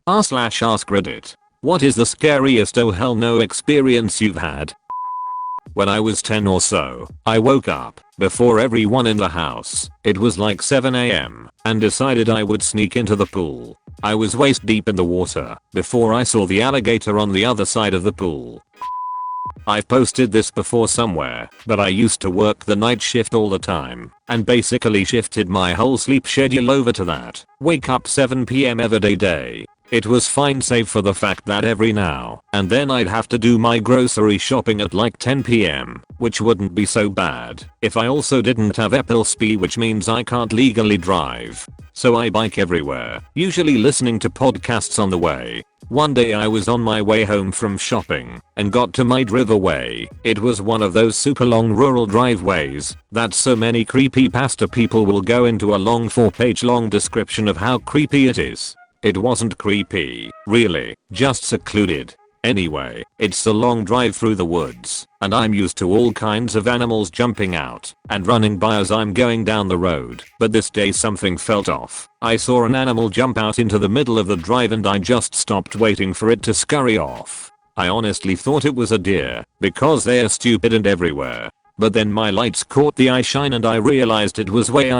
r/AskReddit. What is the scariest oh hell no experience you've had? When I was 10 or so, I woke up before everyone in the house. It was like 7 AM and decided I would sneak into the pool. I was waist deep in the water before I saw the alligator on the other side of the pool. I've posted this before somewhere, but I used to work the night shift all the time and basically shifted my whole sleep schedule over to that. Wake up 7 PM every day. It was fine save for the fact that every now and then I'd have to do my grocery shopping at like 10 PM, which wouldn't be so bad if I also didn't have epilepsy, which means I can't legally drive. So I bike everywhere, usually listening to podcasts on the way. One day I was on my way home from shopping and got to my driveway. It was one of those super long rural driveways that so many creepypasta people will go into a long 4-page long description of how creepy it is. It wasn't creepy, really, just secluded. Anyway, it's a long drive through the woods, and I'm used to all kinds of animals jumping out and running by as I'm going down the road. But this day something felt off. I saw an animal jump out into the middle of the drive and I just stopped waiting for it to scurry off. I honestly thought it was a deer, because they're stupid and everywhere. But then my lights caught the eye shine and I realized it was way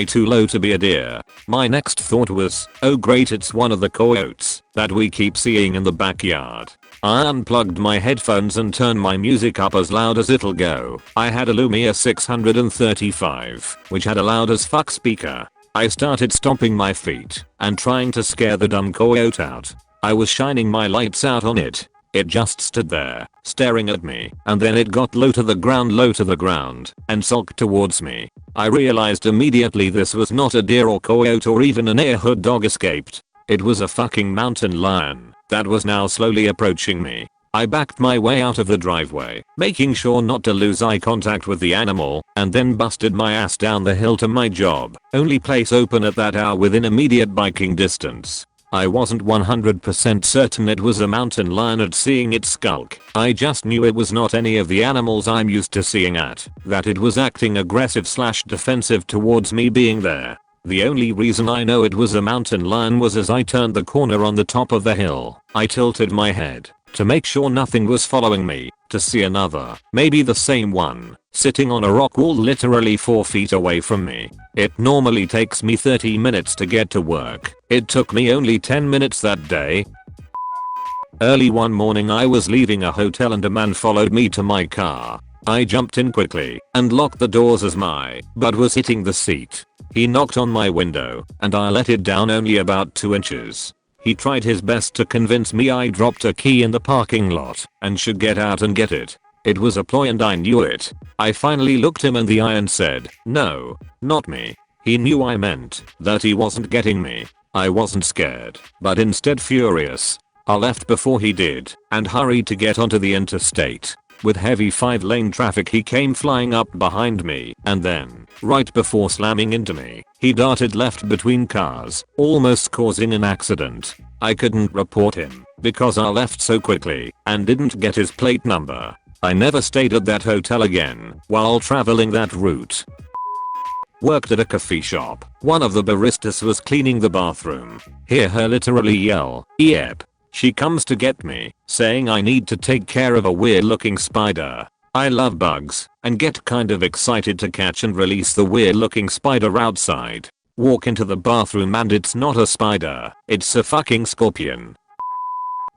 too low to be a deer. My next thought was, oh great, it's one of the coyotes that we keep seeing in the backyard. I unplugged my headphones and turned my music up as loud as it'll go. I had a Lumia 635, which had a loud as fuck speaker. I started stomping my feet and trying to scare the dumb coyote out. I was shining my lights out on it. It just stood there, staring at me, and then it got low to the ground, and sulked towards me. I realized immediately this was not a deer or coyote or even a neighborhood dog escaped. It was a fucking mountain lion that was now slowly approaching me. I backed my way out of the driveway, making sure not to lose eye contact with the animal, and then busted my ass down the hill to my job, only place open at that hour within immediate biking distance. I wasn't 100% certain it was a mountain lion at seeing it skulk. I just knew it was not any of the animals I'm used to seeing that it was acting aggressive/defensive towards me being there. The only reason I know it was a mountain lion was as I turned the corner on the top of the hill, I tilted my head to make sure nothing was following me, to see another, maybe the same one, sitting on a rock wall literally 4 feet away from me. It normally takes me 30 minutes to get to work. It took me only 10 minutes that day. Early one morning I was leaving a hotel and a man followed me to my car. I jumped in quickly and locked the doors as my butt was hitting the seat. He knocked on my window and I let it down only about 2 inches. He tried his best to convince me I dropped a key in the parking lot and should get out and get it. It was a ploy and I knew it. I finally looked him in the eye and said, no, not me. He knew I meant that he wasn't getting me. I wasn't scared, but instead furious. I left before he did and hurried to get onto the interstate. With heavy 5-lane traffic he came flying up behind me and then, right before slamming into me, he darted left between cars, almost causing an accident. I couldn't report him because I left so quickly and didn't get his plate number. I never stayed at that hotel again while traveling that route. Worked at a coffee shop. One of the baristas was cleaning the bathroom. Hear her literally yell, "Yep." She comes to get me, saying I need to take care of a weird looking spider. I love bugs and get kind of excited to catch and release the weird looking spider outside. Walk into the bathroom and it's not a spider, it's a fucking scorpion.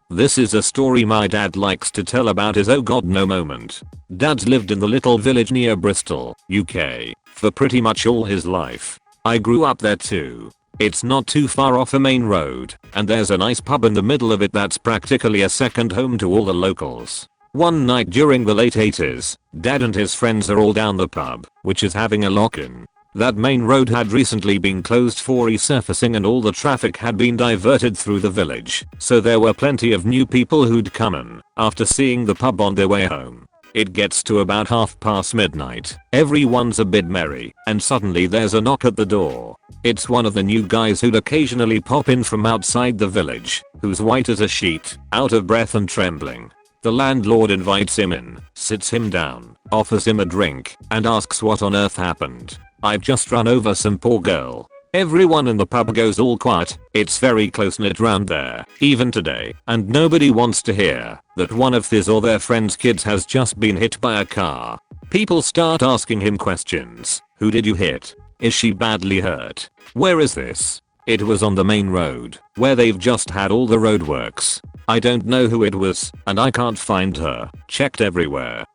This is a story my dad likes to tell about his oh god no moment. Dad's lived in the little village near Bristol, UK, for pretty much all his life. I grew up there too. It's not too far off a main road, and there's a nice pub in the middle of it that's practically a second home to all the locals. One night during the late 80s, Dad and his friends are all down the pub, which is having a lock-in. That main road had recently been closed for resurfacing and all the traffic had been diverted through the village, so there were plenty of new people who'd come in after seeing the pub on their way home. It gets to about midnight. Everyone's a bit merry, and suddenly there's a knock at the door. It's one of the new guys who'd occasionally pop in from outside the village, who's white as a sheet, out of breath and trembling. The landlord invites him in, sits him down, offers him a drink, and asks what on earth happened. I've just run over some poor girl. Everyone in the pub goes all quiet. It's very close-knit round there, even today, and nobody wants to hear that one of his or their friend's kids has just been hit by a car. People start asking him questions. Who did you hit? Is she badly hurt? Where is this? It was on the main road, where they've just had all the roadworks. I don't know who it was, and I can't find her. Checked everywhere.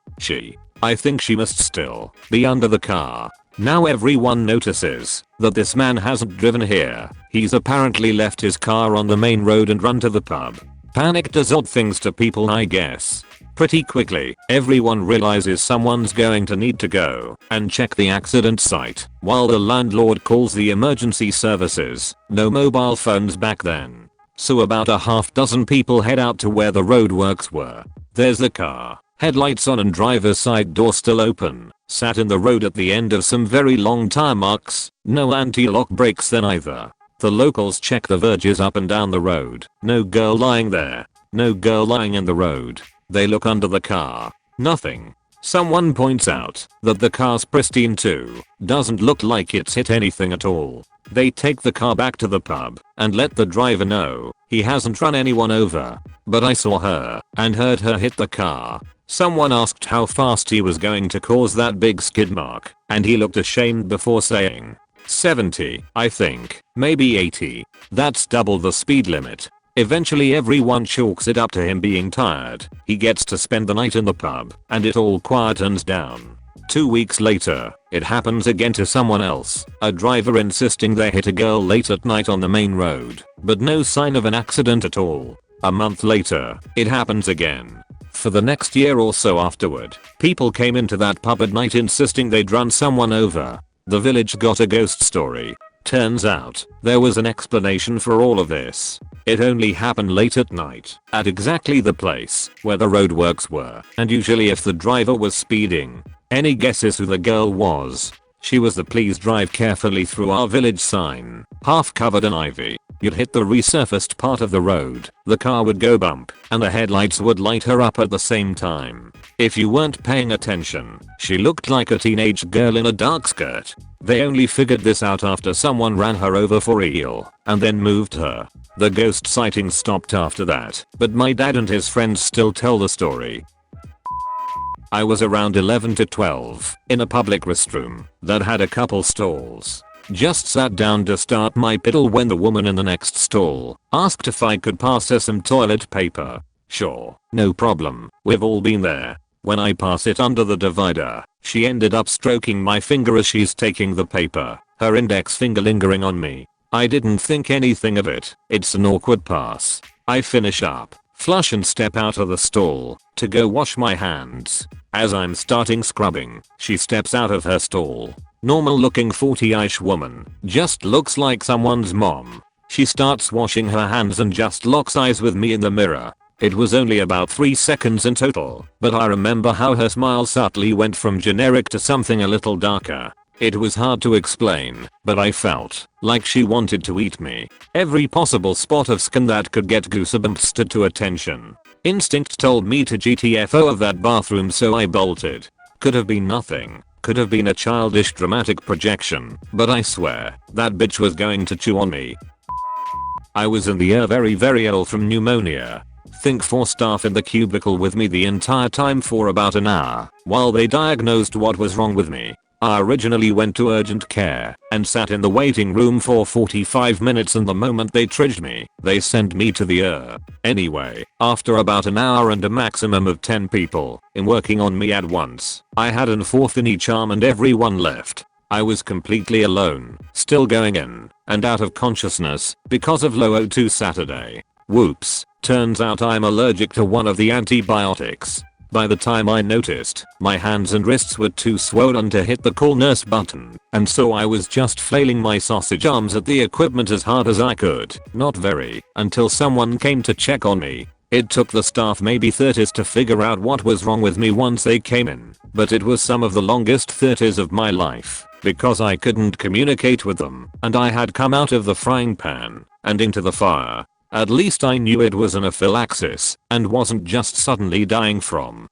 I think she must still be under the car. Now everyone notices that this man hasn't driven here. He's apparently left his car on the main road and run to the pub. Panic does odd things to people, I guess. Pretty quickly, everyone realizes someone's going to need to go and check the accident site while the landlord calls the emergency services. No mobile phones back then. So about a half dozen people head out to where the roadworks were. There's the car, headlights on and driver's side door still open, sat in the road at the end of some very long tire marks. No anti-lock brakes then either. The locals check the verges up and down the road. No girl lying there. No girl lying in the road. They look under the car. Nothing. Someone points out that the car's pristine too. Doesn't look like it's hit anything at all. They take the car back to the pub and let the driver know he hasn't run anyone over. But I saw her and heard her hit the car. Someone asked how fast he was going to cause that big skid mark, and he looked ashamed before saying 70, I think, maybe 80. That's double the speed limit. Eventually everyone chalks it up to him being tired. He gets to spend the night in the pub, and it all quietens down. 2 weeks later, it happens again to someone else, a driver insisting they hit a girl late at night on the main road, but no sign of an accident at all. A month later, it happens again. For the next year or so afterward, people came into that pub at night insisting they'd run someone over. The village got a ghost story. Turns out, there was an explanation for all of this. It only happened late at night, at exactly the place where the roadworks were, and usually if the driver was speeding. Any guesses who the girl was? She was the "please drive carefully through our village" sign, half covered in ivy. You'd hit the resurfaced part of the road, the car would go bump, and the headlights would light her up at the same time. If you weren't paying attention, she looked like a teenage girl in a dark skirt. They only figured this out after someone ran her over for real, and then moved her. The ghost sightings stopped after that, but my dad and his friends still tell the story. I was around 11 to 12, in a public restroom that had a couple stalls. Just sat down to start my piddle when the woman in the next stall asked if I could pass her some toilet paper. Sure, no problem, we've all been there. When I pass it under the divider, she ended up stroking my finger as she's taking the paper, her index finger lingering on me. I didn't think anything of it. It's an awkward pass. I finish up, flush and step out of the stall to go wash my hands. As I'm starting scrubbing, she steps out of her stall. Normal looking 40-ish woman, just looks like someone's mom. She starts washing her hands and just locks eyes with me in the mirror. It was only about 3 seconds in total, but I remember how her smile subtly went from generic to something a little darker. It was hard to explain, but I felt like she wanted to eat me. Every possible spot of skin that could get goosebumps stood to attention. Instinct told me to GTFO of that bathroom, so I bolted. Could have been nothing. Could have been a childish dramatic projection, but I swear, that bitch was going to chew on me. I was in the air very ill from pneumonia. Think 4 staff in the cubicle with me the entire time for about an hour, while they diagnosed what was wrong with me. I originally went to urgent care and sat in the waiting room for 45 minutes, and the moment they triaged me, they sent me to the ER. Anyway, after about an hour and a maximum of 10 people in working on me at once, I had an fourth in each arm and everyone left. I was completely alone, still going in and out of consciousness because of low O2 Saturday. Whoops, turns out I'm allergic to one of the antibiotics. By the time I noticed, my hands and wrists were too swollen to hit the call nurse button, and so I was just flailing my sausage arms at the equipment as hard as I could, not very, until someone came to check on me. It took the staff maybe 30s to figure out what was wrong with me once they came in, but it was some of the longest 30s of my life, because I couldn't communicate with them, and I had come out of the frying pan and into the fire. At least I knew it was anaphylaxis and wasn't just suddenly dying from.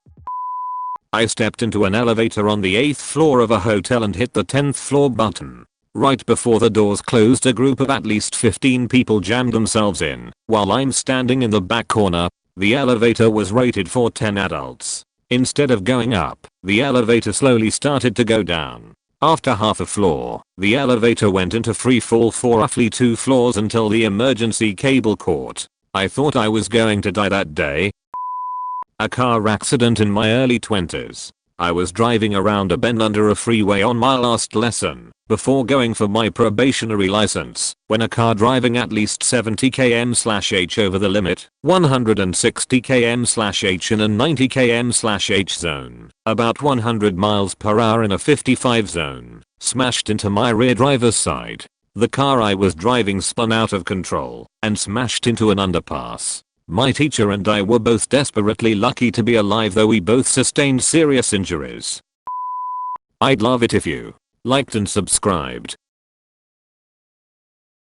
I stepped into an elevator on the 8th floor of a hotel and hit the 10th floor button. Right before the doors closed, a group of at least 15 people jammed themselves in, while I'm standing in the back corner. The elevator was rated for 10 adults. Instead of going up, the elevator slowly started to go down. After half a floor, the elevator went into free fall for roughly 2 floors until the emergency cable caught. I thought I was going to die that day. A car accident in my early 20s. I was driving around a bend under a freeway on my last lesson, before going for my probationary license, when a car driving at least 70 km/h over the limit, 160 km/h in a 90 km/h zone, about 100 miles per hour in a 55 zone, smashed into my rear driver's side. The car I was driving spun out of control and smashed into an underpass. My teacher and I were both desperately lucky to be alive, though we both sustained serious injuries. I'd love it if you liked and subscribed.